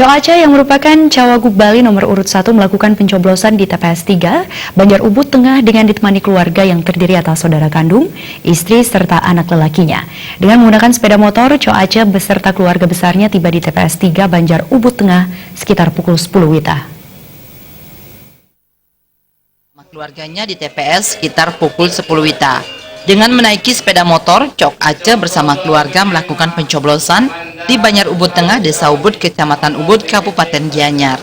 Coaca yang merupakan Cawagup Bali nomor urut 1 melakukan pencoblosan di TPS 3, Banjar Ubud Tengah dengan ditemani keluarga yang terdiri atas saudara kandung, istri, serta anak lelakinya. Dengan menggunakan sepeda motor, Coaca beserta keluarga besarnya tiba di TPS 3 Banjar Ubud Tengah sekitar pukul 10 WITA. Keluarganya di TPS sekitar pukul 10 WITA. Dengan menaiki sepeda motor, Cok Ace bersama keluarga melakukan pencoblosan di Banjar Ubud Tengah, Desa Ubud, Kecamatan Ubud, Kabupaten Gianyar.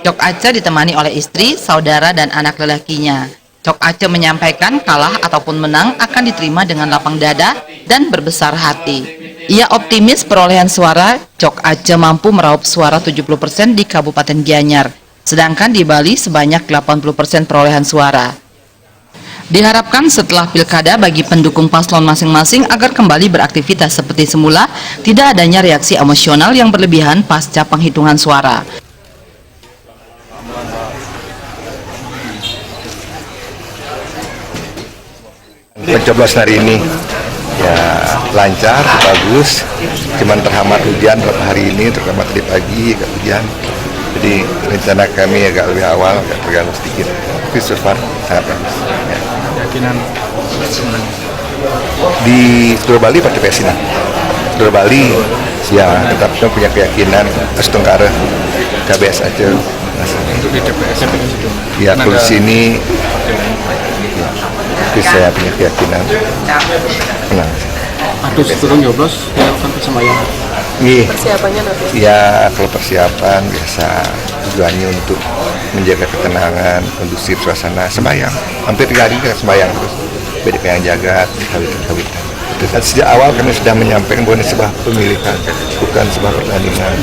Cok Ace ditemani oleh istri, saudara, dan anak lelakinya. Cok Ace menyampaikan kalah ataupun menang akan diterima dengan lapang dada dan berbesar hati. Ia optimis perolehan suara, Cok Ace mampu meraup suara 70% di Kabupaten Gianyar, sedangkan di Bali sebanyak 80% perolehan suara. Diharapkan setelah pilkada bagi pendukung paslon masing-masing agar kembali beraktivitas seperti semula, tidak adanya reaksi emosional yang berlebihan pasca penghitungan suara. Pencoblosan hari ini ya lancar, bagus, cuman terhambat hujan beberapa hari ini, terutama tadi pagi agak hujan. Jadi rencana kami agak lebih awal, agak terganggu sedikit. Tapi so far sangat bagus. Ya. Keyakinan di Seluruh Bali pada TPS ini. Seluruh Bali ya tetap punya keyakinan Astungkara KBS aja. untuk di TPS Ya kalau di sini ya, saya punya keyakinan menang. atau sebelum nyoblos dilakukan persembahyaan. Persiapannya nanti? Ya kalau persiapan biasa tujuannya untuk menjaga ketenangan, kondusif suasana sembahyang. Hampir 3 hari kita sembahyang terus. BDP yang jaga, kawitan. Dan sejak awal kami sudah menyampaikan bahwa ini sebuah pemilihan, bukan sebuah pertandingan.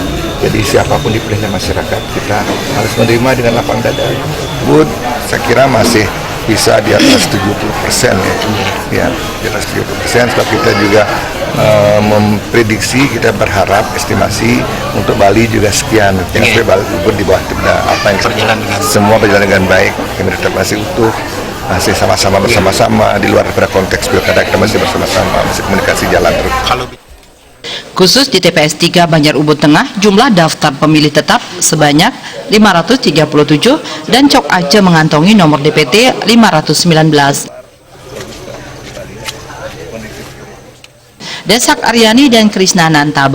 Jadi siapapun dipilihnya masyarakat, kita harus menerima dengan lapang dada. Bud, saya kira masih bisa di atas 70% ya, di atas 70%, sebab kita juga memprediksi, kita berharap estimasi untuk Bali juga sekian, jangan sampai Bali Ubud di bawah apa yang semua berjalan dengan baik, kami tetap masih utuh, masih sama-sama bersama-sama di luar daripada konteks pilkada, kita masih bersama-sama, masih komunikasi jalan terus. Khusus di TPS 3 Banjar Ubud Tengah, jumlah daftar pemilih tetap sebanyak 537 dan Cok Ace mengantongi nomor DPT 519. Desak Aryani dan Krisna Nanta.